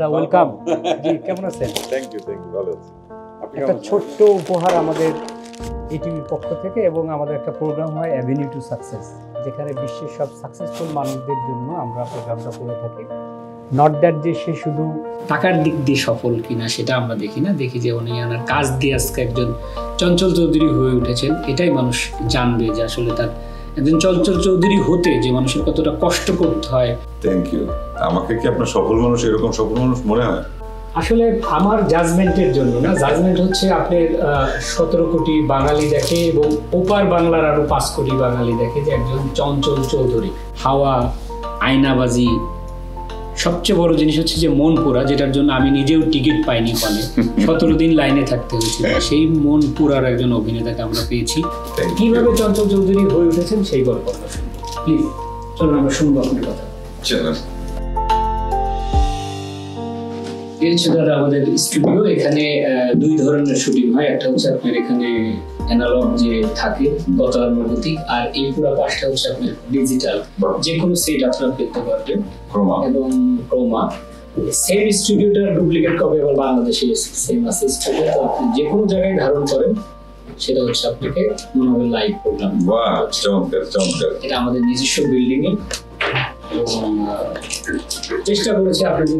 দাদা ওয়েলকাম। জি, কেমন আছেন? থ্যাংক ইউ ভালো আছি। একটা ছোট্ট উপহার আমাদের এটিভির পক্ষ থেকে, এবং আমাদের একটা প্রোগ্রাম হয় অ্যাভিনিউ টু সাকসেস, যেখানে বিশ্বের সব সাকসেসফুল মানুষদের জন্য আমরা প্রোগ্রামটা করে থাকি। নট দ্যাট যে সে শুধু টাকার দিক দিয়ে সফল কিনা সেটা আমরা দেখি না, দেখি যে উনি ওনার কাজ দিয়ে আজকে একজন চঞ্চল চৌধুরী হয়ে উঠেছেন। এটাই মানুষ জানবে যে আসলে তার একজন চঞ্চল চৌধুরী হতে যে মানুষের কতটা কষ্ট করতে হয়। Thank you. আমাকে কি আপনার সফল মানুষ, এরকম সফল মানুষ মনে হয়? আসলে আমার জাজমেন্টের জন্য না, জাজমেন্ট হচ্ছে আপনার 17 কোটি বাঙালি দেখে এবং ওপার বাংলার আরো 5 কোটি বাঙালি দেখে যে একজন চঞ্চল চৌধুরী। হাওয়া, আয়নাবাজি, সবচেয়ে বড় জিনিস হচ্ছে যে মন পোড়া, যেটার জন্য আমি নিজেও টিকিট পাইনি হলে 17 দিন লাইনে থাকতে হয়েছিল। সেই মন পোড়ার একজন অভিনেতাকে আমরা পেয়েছি। কিভাবে চঞ্চল চৌধুরী হয়ে উঠেছেন সেই গল্প আমরা শুনবো। প্লিজ চলুন আমরা শুনবো আপনার কথা। চলুন। দাদা আমাদের স্টুডিও, এখানে 2 ধরনের শুটিং হয়। একটা হচ্ছে আপনার এখানে অ্যানালগ যে থাকে গতানুগতিক, আর এই পুরো পাশটা হচ্ছে আপনার ডিজিটাল। যে কোনো সেট আপনারা পেতে পারবেন এবং ক্রোমা। সেম স্টুডিওটার ডুপ্লিকেট কপি আবার বাংলাদেশে সেম আছে স্টুডিও, তো আপনি যে কোনো জায়গায় ধারণ করেন সেটা হচ্ছে আপনাকে মনে হবে লাইভ প্রোগ্রাম। বাহ, চমৎকার চমৎকার। এটা আমাদের নিজস্ব বিল্ডিং এ, চেষ্টা করেছি আপনাদের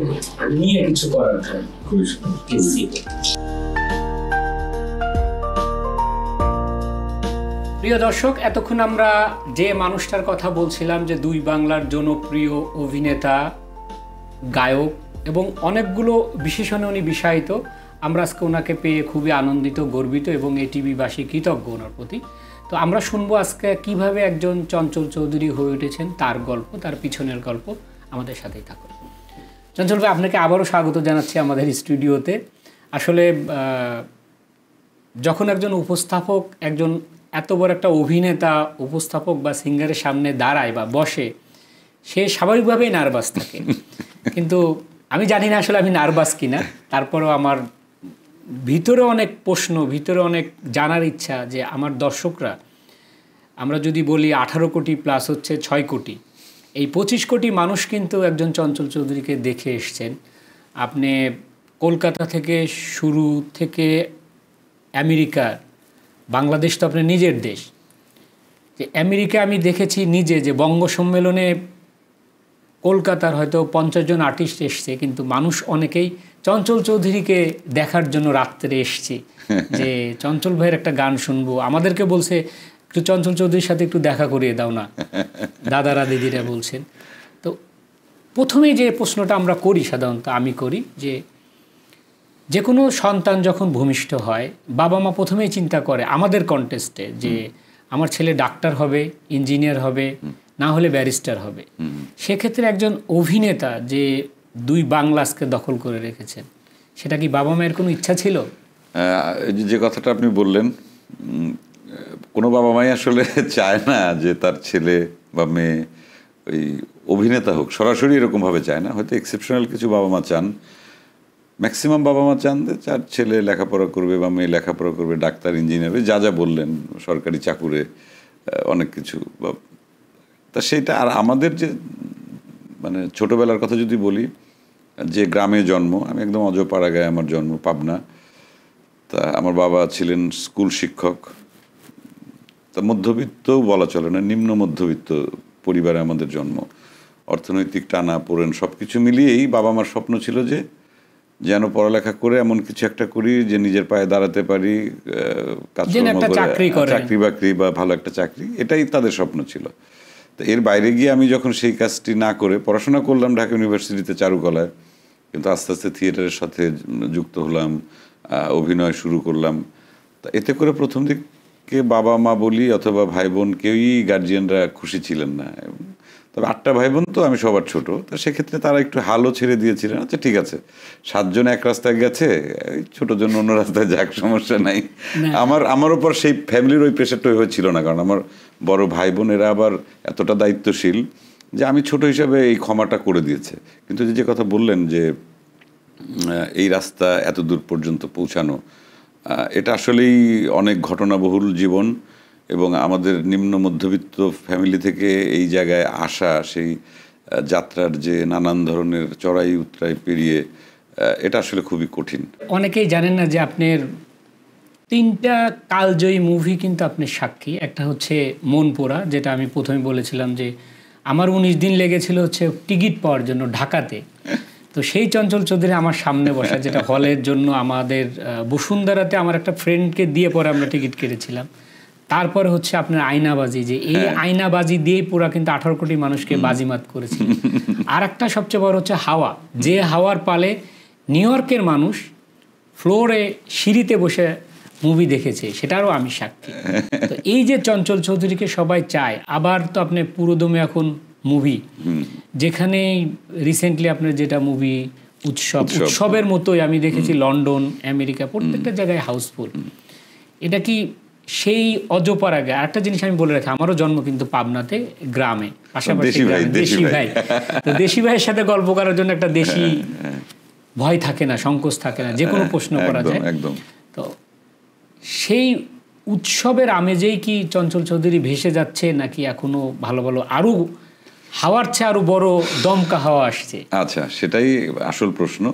নিয়ে কিছু করার জন্য। প্রিয় দর্শক, এতক্ষণ আমরা যে মানুষটার কথা বলছিলাম, যে 2 বাংলার জনপ্রিয় অভিনেতা, গায়ক এবং অনেকগুলো বিশেষণে উনি বিষায়িত, আমরা আজকে ওনাকে পেয়ে খুবই আনন্দিত, গর্বিত এবং এটিভিবাসী কৃতজ্ঞ ওনার প্রতি। তো আমরা শুনবো আজকে কিভাবে একজন চঞ্চল চৌধুরী হয়ে উঠেছেন, তার গল্প, তার পিছনের গল্প। আমাদের সাথেই থাকুন। চঞ্চল ভাই, আপনাকে আবারও স্বাগত জানাচ্ছি আমাদের স্টুডিওতে। আসলে যখন একজন উপস্থাপক, একজন এত বড় একটা অভিনেতা, উপস্থাপক বা সিঙ্গারের সামনে দাঁড়ায় বা বসে, সে স্বাভাবিকভাবেই নার্ভাস থাকে। কিন্তু আমি জানি না আসলে আমি নার্ভাস কিনা, তারপরেও আমার ভিতরে অনেক প্রশ্ন, ভিতরে অনেক জানার ইচ্ছা যে আমার দর্শকরা, আমরা যদি বলি 18 কোটি প্লাস হচ্ছে 6 কোটি, এই 25 কোটি মানুষ কিন্তু একজন চঞ্চল চৌধুরীকে দেখে এসছেন। আপনি কলকাতা থেকে শুরু থেকে আমেরিকা, বাংলাদেশ তো আপনার নিজের দেশ, যে আমেরিকা আমি দেখেছি নিজে যে বঙ্গ সম্মেলনে কলকাতার হয়তো 50 জন আর্টিস্ট এসছে, কিন্তু মানুষ অনেকেই চঞ্চল চৌধুরীকে দেখার জন্য রাত্রে এসছে, যে চঞ্চল ভাইয়ের একটা গান শুনবো। আমাদেরকে বলছে একটু চঞ্চল চৌধুরীর সাথে একটু দেখা করিয়ে দাও না, দাদারা দিদিরা বলছেন। তো প্রথমেই যে প্রশ্নটা আমরা করি, সাধারণত আমি করি, যে কোনো সন্তান যখন ভূমিষ্ঠ হয়, বাবা মা প্রথমেই চিন্তা করে আমাদের কন্টেস্টে যে আমার ছেলে ডাক্তার হবে, ইঞ্জিনিয়ার হবে, না হলে ব্যারিস্টার হবে। সেক্ষেত্রে একজন অভিনেতা যে 2 বাংলাকে দখল করে রেখেছেন, সেটা কি বাবা মায়ের কোনো ইচ্ছা ছিল? যে কথাটা আপনি বললেন, কোনো বাবা মাই আসলে চায় না যে তার ছেলে বা মেয়ে ওই অভিনেতা হোক, সরাসরি এরকমভাবে চায় না। হয়তো এক্সেপশনাল কিছু বাবা মা চান, ম্যাক্সিমাম বাবা মা চান যে তার ছেলে লেখাপড়া করবে বা মেয়ে লেখাপড়া করবে, ডাক্তার, ইঞ্জিনিয়ার, যা যা বললেন, সরকারি চাকুরে, অনেক কিছু। তা সেইটা। আর আমাদের যে মানে ছোটোবেলার কথা যদি বলি, যে গ্রামে জন্ম, আমি একদম অজপাড়াগায় আমার জন্ম, পাবনা। তা আমার বাবা ছিলেন স্কুল শিক্ষক। তা মধ্যবিত্তও বলা চলে না, নিম্ন মধ্যবিত্ত পরিবারে আমাদের জন্ম। অর্থনৈতিক টানা পোড়েন সব কিছু মিলিয়েই বাবা মার স্বপ্ন ছিল যে যেন পড়ালেখা করে এমন কিছু একটা করি যে নিজের পায়ে দাঁড়াতে পারি, কাজকর্ম করে, চাকরি বাকরি বা ভালো একটা চাকরি, এটাই তাদের স্বপ্ন ছিল। তো এর বাইরে গিয়ে আমি যখন সেই কাজটি না করে পড়াশোনা করলাম ঢাকা ইউনিভার্সিটিতে চারুকলায়, কিন্তু আস্তে আস্তে থিয়েটারের সাথে যুক্ত হলাম, অভিনয় শুরু করলাম। তা এতে করে প্রথম দিকে বাবা মা বলি অথবা ভাই বোন কেউই, গার্জিয়ানরা খুশি ছিলেন না। তবে 8টা ভাই বোন, তো আমি সবার ছোট। তো সেক্ষেত্রে তারা একটু হালও ছেড়ে দিয়েছিলেন, আচ্ছা ঠিক আছে, 7 জন এক রাস্তায় গেছে, ছোট জন অন্য রাস্তায় যাক, সমস্যা নাই। আমার উপর সেই ফ্যামিলির ওই প্রেশারটা হয়েছিল না, কারণ আমার বড় ভাই বোন এরা আবার এতটা দায়িত্বশীল যে আমি ছোট হিসাবে এই ক্ষমাটা করে দিয়েছে। কিন্তু যে কথা বললেন যে এই রাস্তা এত দূর পর্যন্ত পৌঁছানো, এটা আসলেই অনেক ঘটনাবহুল জীবন। এবং আমাদের নিম্ন মধ্যবিত্ত ফ্যামিলি থেকে এই জায়গায় আসা, সেই যাত্রার যে নানান ধরনের চড়াই উতরাই পেরিয়ে এটা আসলে খুবই কঠিন। অনেকেই জানেন না যে আপনার 3টা কালজয়ী মুভি কিন্তু আপনি সাক্ষী। একটা হচ্ছে মন পোড়া, যেটা আমি প্রথমে বলেছিলাম যে আমার 19 দিন লেগেছিল হচ্ছে টিকিট পাওয়ার জন্য ঢাকাতে। তো সেই চঞ্চল চৌধুরী আমার সামনে বসা, যেটা হলের জন্য আমাদের বসুন্ধরাতে আমার একটা ফ্রেন্ডকে দিয়ে পরে আমরা টিকিট কেটেছিলাম। তারপরে হচ্ছে আপনার আয়নাবাজি, যে এই আয়নাবাজি দিয়েই পুরা কিন্তু 18 কোটি মানুষকে বাজিমাত করেছিল। আর একটা সবচেয়ে বড় হচ্ছে হাওয়া, যে হাওয়ার পালে নিউ ইয়র্কের মানুষ ফ্লোরে সিঁড়িতে বসে মুভি দেখেছে, সেটারও আমি সাক্ষী। তো এই যে চঞ্চল চৌধুরীকে সবাই চায়, আবার তো আপনি পুরোদমে এখন মুভি, যেখানে রিসেন্টলি আপনার যেটা মুভি উৎসবের মতোই আমি দেখেছি লন্ডন, আমেরিকা, প্রত্যেকটা জায়গায় হাউসফুল। এটা কি সেই অজপার আগে? আরেকটা জিনিস আমি বলে রাখি, আমারও জন্ম কিন্তু পাবনাতে, গ্রামে, পাশাপাশি দেশি ভাই। তো দেশি ভাইয়ের সাথে গল্প করার জন্য একটা দেশি ভয় থাকে না, সংকোচ থাকে না, যে কোনো প্রশ্ন করা যায়। তো সেই উৎসবের আমেজেই কি চঞ্চল চৌধুরী ভেসে যাচ্ছে, নাকি এখনো ভালো ভালো আরো হাওয়ার চেয়ে আরো বড় দমকা হাওয়া আসছে? আচ্ছা, সেটাই আসল প্রশ্ন।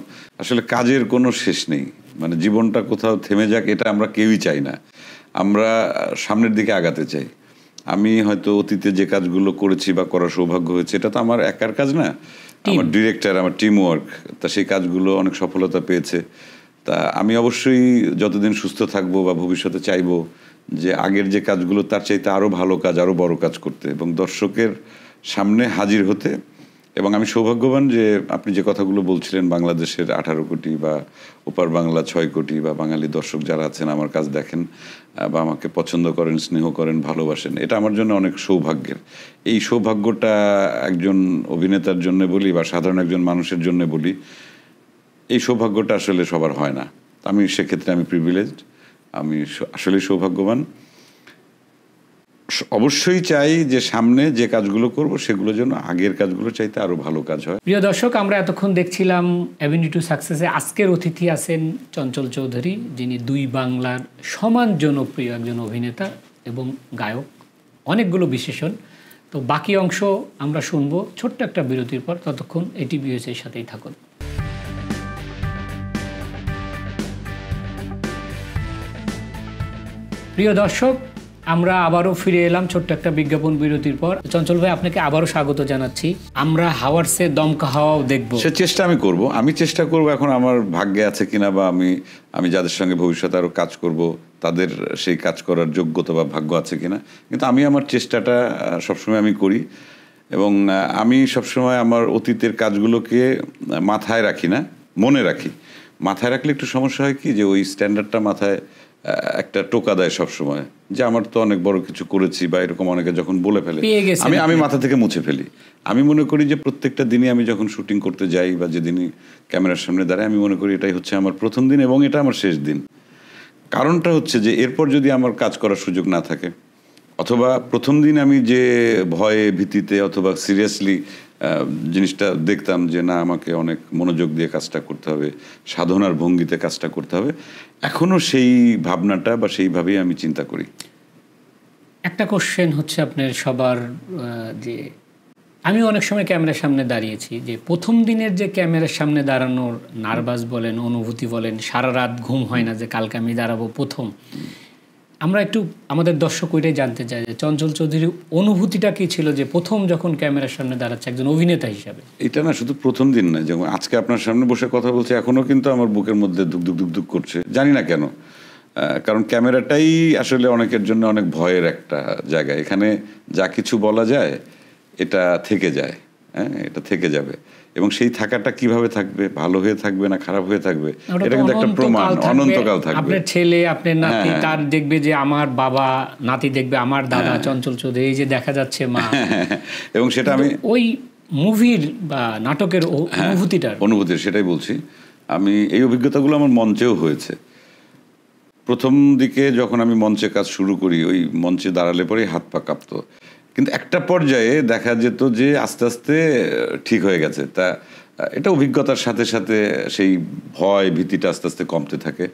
আসলে কাজের কোনো শেষ নেই, মানে জীবনটা কোথাও থেমে যাক এটা আমরা কেউই চাই না। আমরা সামনের দিকে আগাতে চাই। আমি হয়তো অতীতে যে কাজগুলো করেছি বা করার সৌভাগ্য হয়েছে, এটা তো আমার একার কাজ না, আমার ডিরেক্টর, আমার টিম ওয়ার্ক। তা সেই কাজগুলো অনেক সফলতা পেয়েছে। তা আমি অবশ্যই যতদিন সুস্থ থাকবো বা ভবিষ্যতে চাইবো যে আগের যে কাজগুলো তার চাইতে আরও ভালো কাজ, আরও বড় কাজ করতে এবং দর্শকের সামনে হাজির হতে। এবং আমি সৌভাগ্যবান যে আপনি যে কথাগুলো বলছিলেন, বাংলাদেশের 18 কোটি বা ওপার বাংলা 6 কোটি বা বাঙালি দর্শক যারা আছেন, আমার কাজ দেখেন বা আমাকে পছন্দ করেন, স্নেহ করেন, ভালোবাসেন, এটা আমার জন্য অনেক সৌভাগ্যের। এই সৌভাগ্যটা একজন অভিনেতার জন্য বলি বা সাধারণ একজন মানুষের জন্য বলি, এই সৌভাগ্যটা আসলে সবার হয় না। আমি সেক্ষেত্রে আমি প্রিভিলেজড, আমি আসলে সৌভাগ্যবান। অবশ্যই চাই যে সামনে যে কাজগুলো করব সেগুলো যেন আগের কাজগুলো চাইতে আরো ভালো কাজ হয়। প্রিয় দর্শক, আমরা এতক্ষণ দেখছিলাম অ্যাভিনিউ টু সাকসেসে আজকের অতিথি আছেন চঞ্চল চৌধুরী, যিনি 2 বাংলার সমান জনপ্রিয় একজন অভিনেতা এবং গায়ক, অনেকগুলো বিশেষণ। তো বাকি অংশ আমরা শুনবো ছোট্ট একটা বিরতির পর। ততক্ষণ ATBS এর সাথেই থাকুন। প্রিয় দর্শক, আমরা আবারও ফিরে এলাম ছোট্ট একটা বিজ্ঞাপন বিরতির পর। চঞ্চল ভাই, আপনাকে আবারও স্বাগত জানাচ্ছি। আমরা হাওয়ার্সে দমকা হাওয়াও দেখব, সে চেষ্টা আমি করব। আমি চেষ্টা করব, এখন আমার ভাগ্যে আছে কিনা বা আমি যাদের সঙ্গে ভবিষ্যতে আরও কাজ করব তাদের সেই কাজ করার যোগ্যতা বা ভাগ্য আছে কিনা, কিন্তু আমি আমার চেষ্টাটা সবসময় আমি করি। এবং আমি সবসময় আমার অতীতের কাজগুলোকে মাথায় রাখি না, মনে রাখি। মাথায় রাখলে একটু সমস্যা হয় কি, যে ওই স্ট্যান্ডার্ডটা মাথায় একটা টোকা দেয় সবসময়, যে আমার তো অনেক বড় কিছু করেছি বা এরকম অনেকে যখন বলে ফেলে, আমি মাথা থেকে মুছে ফেলি। আমি মনে করি যে প্রত্যেকটা দিনই আমি যখন শুটিং করতে যাই বা যেদিনই ক্যামেরার সামনে দাঁড়াই, আমি মনে করি এটাই হচ্ছে আমার প্রথম দিন এবং এটা আমার শেষ দিন। কারণটা হচ্ছে যে এরপর যদি আমার কাজ করার সুযোগ না থাকে, অথবা প্রথম দিন আমি যে ভয়ে, ভীতিতে অথবা সিরিয়াসলি জিনিসটা দেখতাম যে না, আমাকে অনেক মনোযোগ দিয়ে কাজটা করতে হবে, সাধনার ভঙ্গিতে কাজটা করতে হবে, এখনও সেই ভাবনাটা বা সেইভাবেই আমি চিন্তা করি। একটা কোশ্চেন হচ্ছে আপনার সবার, যে আমি অনেক সময় ক্যামেরার সামনে দাঁড়িয়েছি, যে প্রথম দিনের যে ক্যামেরার সামনে দাঁড়ানোর নার্ভাস বলেন, অনুভূতি বলেন, সারা রাত ঘুম হয় না যে কালকে আমি দাঁড়াবো প্রথম। আমরা একটু আমাদের দর্শক ওইটাই জানতে চাই যে চঞ্চল চৌধুরীর অনুভূতিটা কি ছিল যে প্রথম যখন ক্যামেরার সামনে দাঁড়াচ্ছে একজন অভিনেতা হিসাবে? এটা না শুধু প্রথম দিন না, যেমন আজকে আপনার সামনে বসে কথা বলছে, এখনো কিন্তু আমার বুকের মধ্যে ধুক ধুক ধুক ধুক করছে, জানি না কেন। কারণ ক্যামেরাটাই আসলে অনেকের জন্য অনেক ভয়ের একটা জায়গা। এখানে যা কিছু বলা যায় এটা থেকে যায়, হ্যাঁ, এটা থেকে যাবে। এবং সেই থাকাটা কিভাবে থাকবে, ভালো হয়ে থাকবে না খারাপ হয়ে থাকবে, এটা কিন্তু একটা প্রমাণ, অনন্তকাল থাকবে। আপনার ছেলে, আপনার নাতি, তার দেখবে যে আমার বাবা, নাতি দেখবে আমার দাদা চঞ্চল চৌধুরী, এই যে দেখা যাচ্ছে মা। এবং সেটা আমি ওই মুভির বা নাটকের অনুভূতির সেটাই বলছি। আমি এই অভিজ্ঞতাগুলো আমার মঞ্চেও হয়েছে। প্রথম দিকে যখন আমি মঞ্চে কাজ শুরু করি, ওই মঞ্চে দাঁড়ালে পরেই হাত পা কাঁপতো, কিন্তু একটা পর্যায়ে দেখা যেত যে আস্তে আস্তে ঠিক হয়ে গেছে। তা এটা অভিজ্ঞতার সাথে সাথে সেই ভয়, ভীতিটা আস্তে আস্তে কমতে থাকে।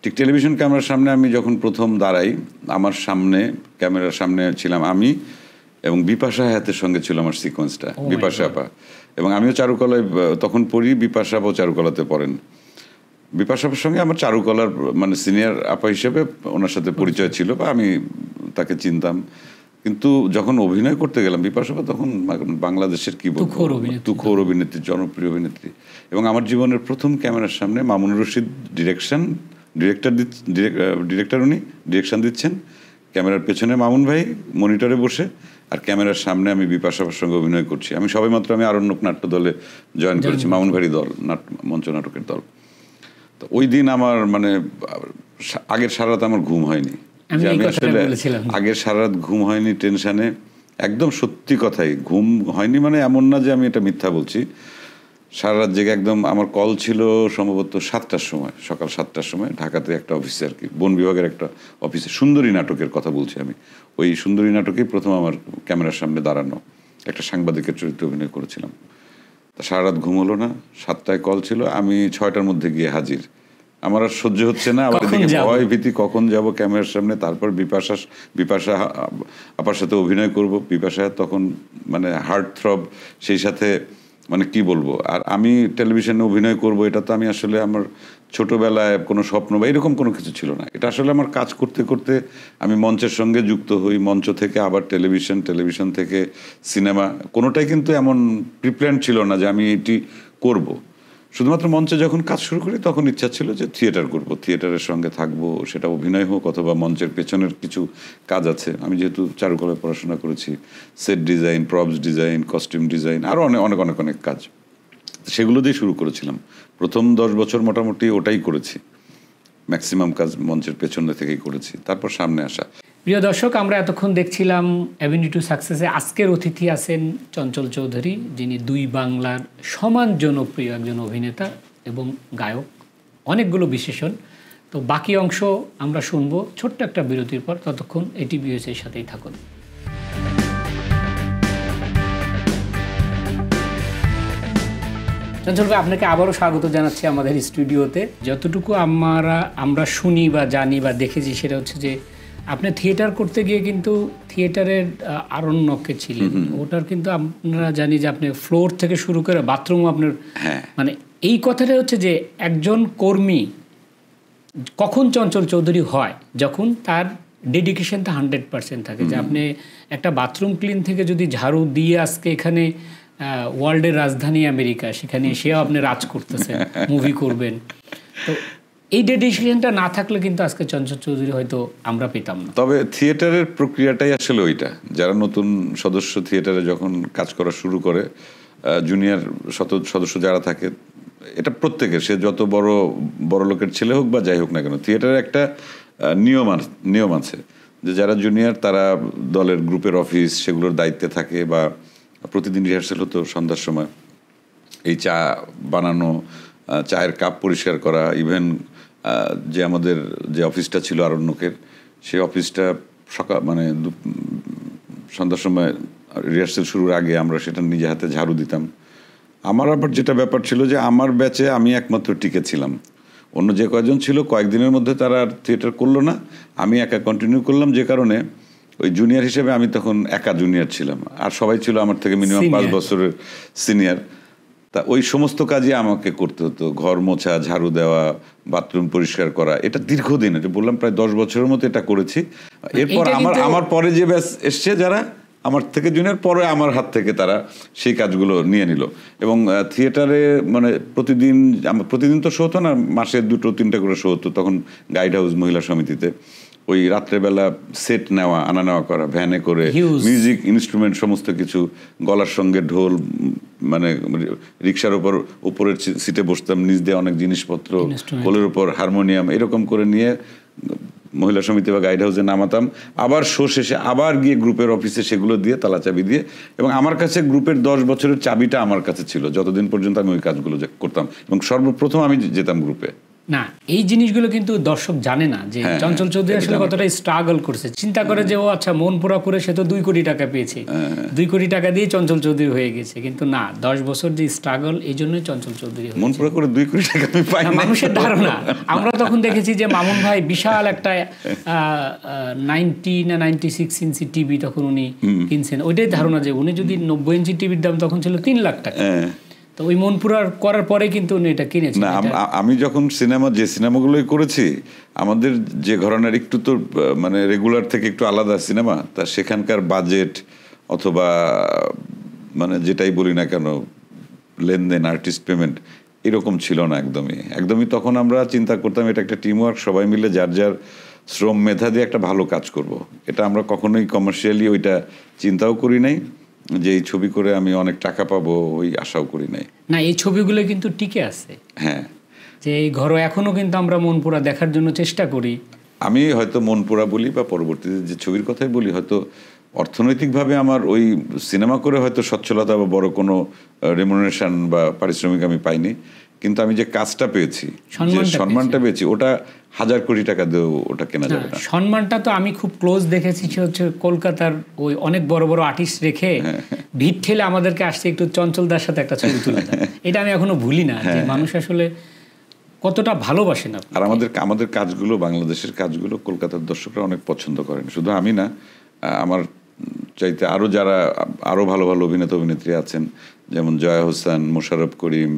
ঠিক টেলিভিশন ক্যামেরার সামনে আমি যখন প্রথম দাঁড়াই, আমার সামনে ক্যামেরার সামনে ছিলাম আমি এবং বিপাশা হায়াতের সঙ্গে ছিল আমার সিকোয়েন্সটা, বিপাশা আপা। এবং আমিও চারুকলায় তখন পড়ি, বিপাশা আপাও চারুকলাতে পড়েন। বিপাশা আপার সঙ্গে আমার চারুকলার মানে সিনিয়র আপা হিসেবে ওনার সাথে পরিচয় ছিল, বা আমি তাকে চিনতাম। কিন্তু যখন অভিনয় করতে গেলাম, বিপাশা আপা তখন বাংলাদেশের কি বলবো, তুখোর অভিনেত্রী, জনপ্রিয় অভিনেত্রী। এবং আমার জীবনের প্রথম ক্যামেরার সামনে মামুনুর রশিদ ডিরেক্টর, উনি ডিরেকশন দিচ্ছেন, ক্যামেরার পেছনে মামুন ভাই মনিটরে বসে, আর ক্যামেরার সামনে আমি বিপাশা আপার সঙ্গে অভিনয় করছি। আমি সবেমাত্র আরণ্যক নাট্য দলে জয়েন করেছি, মামুন ভাইয়ের দল, মঞ্চ নাটকের দল। তো ওই দিন আমার মানে আগের সারা রাত আমার ঘুম হয়নি, যে আমি আসলে আগের সারা রাত ঘুম হয়নি টেনশনে, একদম সত্যি কথাই ঘুম হয়নি। মানে এমন না যে আমি এটা মিথ্যা বলছি, সারা রাত জেগে একদম। আমার কল ছিল সম্ভবত 7টার সময়, সকাল 7টার সময়, ঢাকাতে একটা অফিসে আর কি, বন বিভাগের একটা অফিসে, সুন্দরী নাটকের কথা বলছি আমি। ওই সুন্দরী নাটকেই প্রথম আমার ক্যামেরার সামনে দাঁড়ানো, একটা সাংবাদিকের চরিত্রে অভিনয় করেছিলাম। তা সারা রাত ঘুম হলো না, 7টায় কল ছিল, আমি 6টার মধ্যে গিয়ে হাজির। আমার আর সহ্য হচ্ছে না, আবার এদিকে ভয় ভীতি, কখন যাব ক্যামেরার সামনে, তারপর বিপাশা আপার সাথে অভিনয় করব। বিপাশা তখন মানে হার্ট থ্রব, সেই সাথে মানে কি বলবো। আর আমি টেলিভিশনে অভিনয় করব, এটা তো আমি আসলে আমার ছোটবেলায় কোনো স্বপ্ন বা এরকম কোনো কিছু ছিল না। এটা আসলে আমার কাজ করতে করতে আমি মঞ্চের সঙ্গে যুক্ত হই, মঞ্চ থেকে আবার টেলিভিশন থেকে সিনেমা, কোনোটাই কিন্তু এমন প্রিপ্ল্যান ছিল না যে আমি এটি করব। শুধুমাত্র মঞ্চে যখন কাজ শুরু করি তখন ইচ্ছা ছিল যে থিয়েটার করব, থিয়েটারের সঙ্গে থাকবো, সেটা অভিনয় হোক অথবা মঞ্চের পেছনের কিছু কাজ আছে। আমি যেহেতু চারুকলায় পড়াশোনা করেছি, set design, props design, costume design, আরও অনেক কাজ, সেগুলো দিয়ে শুরু করেছিলাম। প্রথম 10 বছর মোটামুটি ওটাই করেছি, ম্যাক্সিমাম কাজ মঞ্চের পেছনে থেকেই করেছি, তারপর সামনে আসা। প্রিয় দর্শক, আমরা এতক্ষণ দেখছিলাম অ্যাভিনিউ টু সাকসেসে আজকের অতিথি আছেন চঞ্চল চৌধুরী, যিনি দুই বাংলার সমান জনপ্রিয় একজন অভিনেতা এবং গায়ক, অনেকগুলো বিশেষণ। তো বাকি অংশ আমরা শুনবো ছোট্ট একটা বিরতির পর। ততক্ষণ এটিভিএস-এর সাথেই থাকুন। চঞ্চল ভাই, আপনাকে আবারও স্বাগত জানাচ্ছি আমাদের স্টুডিওতে। যতটুকু আমরা শুনি বা জানি বা দেখেছি, সেটা হচ্ছে যে আপনি থিয়েটার করতে গিয়ে কিন্তু থিয়েটারের আরণ্যকে ছিলেন। ওটার কিন্তু আমরা জানি যে আপনি ফ্লোর থেকে শুরু করে বাথরুম আপনার, মানে এই কথাটা হচ্ছে যে একজন কর্মী কখন চঞ্চল চৌধুরী হয়, যখন তার ডেডিকেশনটা 100% থাকে। যে আপনি একটা বাথরুম ক্লিন থেকে যদি ঝাড়ু দিয়ে আজকে এখানে ওয়ার্ল্ডের রাজধানী আমেরিকা, সেখানে এসেও আপনি রাজ করতেছেন, মুভি করবেন। তো এই ডেডিকেশনটা না থাকলে কিন্তু আজকে চঞ্চল চৌধুরী হয়তো আমরা পেতাম না। তবে থিয়েটারের প্রক্রিয়াটাই আসলে ওইটা, যারা নতুন সদস্য থিয়েটারে যখন কাজ করা শুরু করে, জুনিয়র সদস্য যারা থাকে, এটা প্রত্যেকের, সে যত বড় লোকের ছেলে হোক বা যাই হোক না কেন, থিয়েটারের একটা নিয়ম আছে যে যারা জুনিয়র তারা দলের গ্রুপের অফিস সেগুলোর দায়িত্বে থাকে, বা প্রতিদিন রিহার্সেল হতো সন্ধ্যার সময়, এই চা বানানো, চায়ের কাপ পরিষ্কার করা, ইভেন যে আমাদের যে অফিসটা ছিল আরণ্যকের, সেই অফিসটা সন্ধ্যার সময় রিহার্সেল শুরুর আগে আমরা সেটা নিজে হাতে ঝাড়ু দিতাম। আমার আবার যেটা ব্যাপার ছিল যে আমার ব্যাচে আমি একমাত্র টিকে ছিলাম, অন্য যে কয়েকজন ছিল কয়েকদিনের মধ্যে তারা আর থিয়েটার করলো না, আমি একা কন্টিনিউ করলাম। যে কারণে ওই জুনিয়র হিসেবে আমি তখন একা জুনিয়র ছিলাম, আর সবাই ছিল আমার থেকে মিনিমাম 5 বছরের সিনিয়র। তা ওই সমস্ত কাজই আমাকে করতে হতো, ঘর মোছা, ঝাড়ু দেওয়া, বাথরুম পরিষ্কার করা। এটা দীর্ঘদিন, এটা বললাম প্রায় 10 বছরের মতো এটা করেছি। এরপর আমার পরে যে ব্যাচ এসছে যারা আমার থেকে জুনিয়র, পরে আমার হাত থেকে তারা সেই কাজগুলো নিয়ে নিল। এবং থিয়েটারে মানে প্রতিদিন তো শো হতো না, মাসে 2-3টা করে শো হতো তখন গাইড হাউস মহিলা সমিতিতে। ওই রাত্রেবেলা সেট আনা নেওয়া করা, ভ্যানে করে মিউজিক ইনস্ট্রুমেন্ট সমস্ত কিছু, গলার সঙ্গে ঢোল, মানে রিক্সার উপরের সিটে বসতাম, নিচ দিয়ে অনেক জিনিসপত্র, কোলের উপর হারমোনিয়াম, এরকম করে নিয়ে মহিলা সমিতি বা গাইড হাউসে নামাতাম। আবার শো শেষে আবার গিয়ে গ্রুপের অফিসে সেগুলো দিয়ে তালা চাবি দিয়ে, এবং আমার কাছে গ্রুপের 10 বছরের চাবিটা আমার কাছে ছিল যতদিন পর্যন্ত আমি ওই কাজগুলো করতাম। এবং সর্বপ্রথম আমি যেতাম গ্রুপে, না, এই জিনিসগুলো কিন্তু দর্শক জানে না যে চঞ্চল চৌধুরী আসলে কতটা স্ট্রাগল করছে। চিন্তা করে যে ও আচ্ছা মন পুরা করে সে তো 2 কোটি টাকা পেয়েছে, 2 কোটি টাকা দিয়ে চঞ্চল চৌধুরী হয়ে গেছে, কিন্তু না, 10 বছর যে স্ট্রাগল, এই জন্যই চঞ্চল চৌধুরী মন পুরা করে 2 কোটি টাকা আমি পাই না। মানুষের ধারণা, আমরা তখন দেখেছি যে মামুন ভাই বিশাল একটা 90 না 96 ইঞ্চি টিভি তখন উনি কিনছেন, ওইটাই ধারণা যে উনি যদি 90 ইঞ্চি টিভির দাম তখন ছিল 3 লাখ টাকা, তো ওই মনপুরা করার পরে কিন্তু উনি এটা কিনেছেন। না, আমি যখন যে সিনেমাগুলোই করেছি, আমাদের যে ঘরানার একটু তো মানে রেগুলার থেকে একটু আলাদা সিনেমা, তা সেখানকার বাজেট অথবা মানে যেটাই বলি না কেন লেনদেন, আর্টিস্ট পেমেন্ট এরকম ছিল না একদমই। তখন আমরা চিন্তা করতাম এটা একটা টিম ওয়ার্ক, সবাই মিলে যার যার শ্রম মেধা দিয়ে একটা ভালো কাজ করব। এটা আমরা কখনোই কমার্শিয়ালি ওইটা চিন্তাও করি নাই যে এই ছবি করে আমি অনেক টাকা পাবো, ওই আশাও করি নাই। না, এই ছবিগুলো কিন্তু টিকে আছে। হ্যাঁ, যে এই ঘরও এখনো কিন্তু আমরা মনপুরা দেখার জন্য চেষ্টা করি। আমি হয়তো মনপুরা বলি বা পরবর্তীতে যে ছবির কথাই বলি, হয়তো অর্থনৈতিকভাবে আমার ওই সিনেমা করে হয়তো সচ্ছলতা বা বড় কোনো রেমুনারেশন বা পারিশ্রমিক আমি পাইনি, কিন্তু আমি যে কাজটা পেয়েছি, যে সম্মানটা পেয়েছি, ওটা 1000 কোটি টাকা দিয়েও ওটা কেনা যাবে না। সম্মানটা তো আমি খুব ক্লোজ দেখেছি, হচ্ছে কলকাতার ওই অনেক বড় বড় আর্টিস্ট রেখে ভিড় ঠেলে আমাদেরকে আসছে একটু চঞ্চলদার সাথে একটা ছবি তুলে দেয়। এটা আমি এখনো ভুলি না, যে মানুষ আসলে কতটা ভালোবাসে না। আর আমাদের কাজগুলো, বাংলাদেশের কাজগুলো কলকাতার দর্শকরা অনেক পছন্দ করেন, শুধু আমি না, আমার চাইতে যারা আরো ভালো ভালো অভিনেতা অভিনেত্রী আছেন, যেমন জয়া হোসেন, মোশাররফ করিম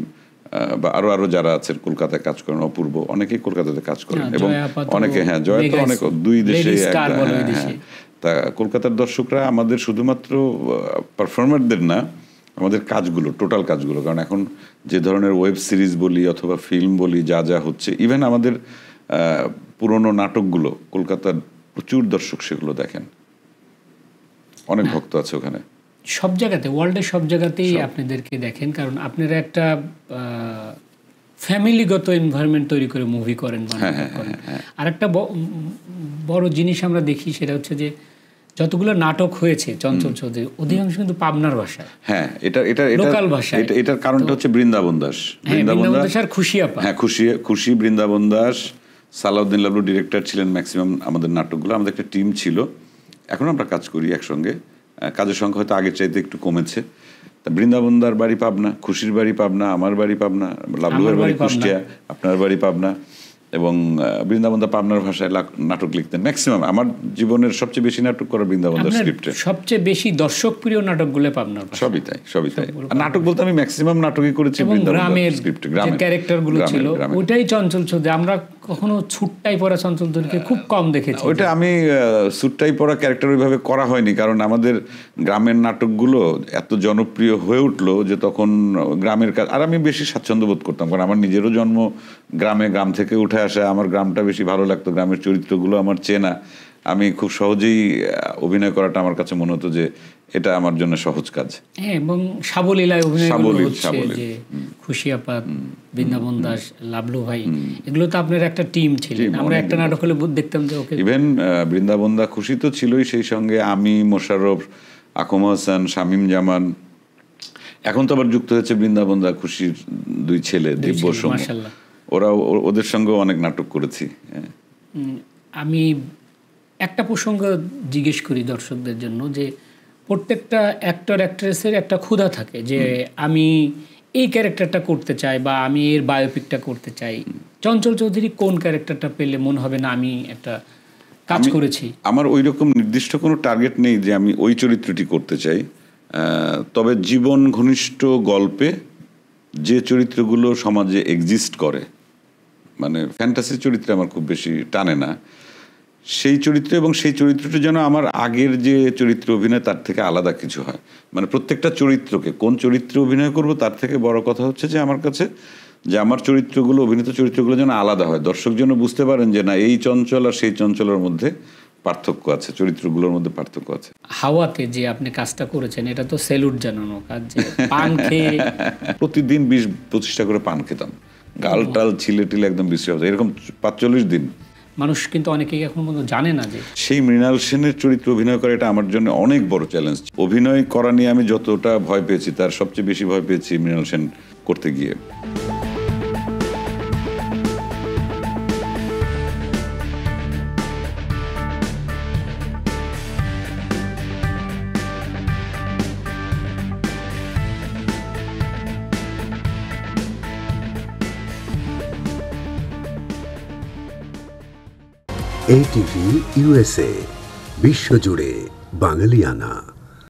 বা আরো যারা আছেন কলকাতায় কাজ করেন, অপূর্ব, অনেকেই কলকাতাতে কাজ করেন এবং অনেকে, জয়া তো অনেক 2 দেশে, তা কলকাতার দর্শকরা আমাদের শুধুমাত্র পারফর্মারদের না, আমাদের কাজগুলো, টোটাল কাজগুলো, কারণ এখন যে ধরনের ওয়েব সিরিজ বলি অথবা ফিল্ম বলি যা হচ্ছে, ইভেন আমাদের পুরনো নাটকগুলো কলকাতার প্রচুর দর্শক সেগুলো দেখেন, অনেক ভক্ত আছে ওখানে, সব জায়গাতে, ওয়ার্ল্ডের সব জায়গাতেই আপনাদেরকে দেখেন, কারণ আপনারা একটা ফ্যামিলিগত এনভায়রনমেন্ট তৈরি করে মুভি করেন। আর একটা বড় জিনিস আমরা দেখি, সেটা হচ্ছে যে যতগুলো নাটক হয়েছে চঞ্চল চৌধুরী, অধিকাংশ কিন্তু পাবনার ভাষায়। হ্যাঁ, এটা লোকাল ভাষায়। এটার কারণটা হচ্ছে বৃন্দাবন দাস আর খুশি আপা। হ্যাঁ, খুশি বৃন্দাবন দাস, সালাউদ্দিন লাবলু ডিরেক্টর ছিলেন ম্যাক্সিমাম আমাদের নাটকগুলো। আমাদের একটা টিম ছিল, এখন আমরা কাজ করি একসঙ্গে, কাজের সংখ্যা হয়তো আগের চাইতে একটু কমেছে। তা বৃন্দাবনদার বাড়ি পাবনা, খুশির বাড়ি পাবনা, আমার বাড়ি পাবনা, লাবলুয়ের বাড়ি কুষ্টিয়া, আপনার বাড়ি পাবনা, এবং বৃন্দাবনদা পাবনার ভাষায় নাটক লিখতেন। ম্যাক্সিমাম আমার জীবনের সবচেয়ে বেশি নাটক করা বৃন্দাবনদার স্ক্রিপ্টে, সবচেয়ে বেশি দর্শক প্রিয় নাটকগুলো পাবনার। সবই তাই। নাটক বলতে আমি ম্যাক্সিমাম নাটকই করেছি গ্রামের ক্যারেক্টারগুলো ছিল, ওইটাই চঞ্চল চৌধুরী। আমরা কখনো ছুটটাই পড়া চঞ্চল চৌধুরীকে খুব কম দেখেছি। ওইটা আমি ছুটটাই পড়া ক্যারেক্টার ওইভাবে করা হয়নি, কারণ আমাদের গ্রামের নাটকগুলো এত জনপ্রিয় হয়ে উঠলো যে তখন গ্রামের কাজ, আর আমি বেশি স্বাচ্ছন্দ্য বোধ করতাম, কারণ আমার নিজেরও জন্ম গ্রামে, গ্রাম থেকে উঠে আসা, আমার গ্রামটা বেশি ভালো লাগতো, গ্রামের চরিত্রগুলো আমার চেনা, আমি খুব সহজেই অভিনয় করাটা আমার কাছে মনে হতো যে এটা আমার জন্য সহজ কাজ। হ্যাঁ, এবং সাবলীলায় অভিনয় হচ্ছে, যে খুশি আপা, বৃন্দাবন দাস, লাবলু ভাই, এগুলো তো আপনার একটা টিম ছিলেন। আমরা একটা নাটক হলে দেখতাম যে ওকে, ইভেন বৃন্দাবন দা, খুশি তো ছিলই, সেই সঙ্গে আমি, মোশাররফ, আকম হাসান, শামীম জামান, এখন তো আবার যুক্ত হয়েছে বৃন্দাবন দা খুশির 2 ছেলে দিব্য সোম, ওদের সঙ্গে অনেক নাটক করেছি। আমি একটা প্রসঙ্গ জিজ্ঞেস করি দর্শকদের জন্য, যে প্রত্যেকটা অ্যাক্টর অ্যাক্ট্রেসের একটা ক্ষুধা থাকে যে আমি এই ক্যারেক্টারটা করতে চাই বা আমি এর বায়োপিকটা করতে চাই। চঞ্চল চৌধুরী কোন ক্যারেক্টারটা পেলে মনে হবে না আমি একটা কাজ করেছি? আমার ওই রকম নির্দিষ্ট কোনো টার্গেট নেই যে আমি ওই চরিত্রটি করতে চাই, তবে জীবন ঘনিষ্ঠ গল্পে যে চরিত্রগুলো সমাজে এক্সিস্ট করে, মানে ফ্যান্টাসি চরিত্রে আমার খুব বেশি টানে না, সেই চরিত্র, এবং সেই চরিত্রটা যেন আমার আগের যে চরিত্র অভিনয় তার থেকে আলাদা কিছু হয়। মানে প্রত্যেকটা চরিত্রকে, কোন চরিত্রে অভিনয় করব তার থেকে বড় কথা হচ্ছে যে আমার কাছে যে আমার চরিত্রগুলো, অভিনীত চরিত্রগুলো যেন আলাদা হয়, দর্শক যেন বুঝতে পারেন যে না, এই চঞ্চল আর সেই চঞ্চলের মধ্যে পার্থক্য আছে, চরিত্রগুলোর মধ্যে পার্থক্য আছে। হাওয়াতে যে আপনি কাজটা করেছেন, এটা তো স্যালুট জানানো কাজ। যে পান খেয়ে প্রতিদিন 20-25টা করে পান খেতাম, গাল টাল ছিলে টিলে একদম বিশ্রী অবস্থা, এরকম 45 দিন। মানুষ কিন্তু অনেকেই এখন পর্যন্ত জানে না যে সেই মৃণাল সেনের চরিত্র অভিনয় করা, এটা আমার জন্য অনেক বড় চ্যালেঞ্জ। অভিনয় করা নিয়ে আমি যতটা ভয় পেয়েছি, তার সবচেয়ে বেশি ভয় পেয়েছি মৃণাল সেন করতে গিয়ে। ATV USA বিশ্বজুড়ে বাঙালিয়ানা।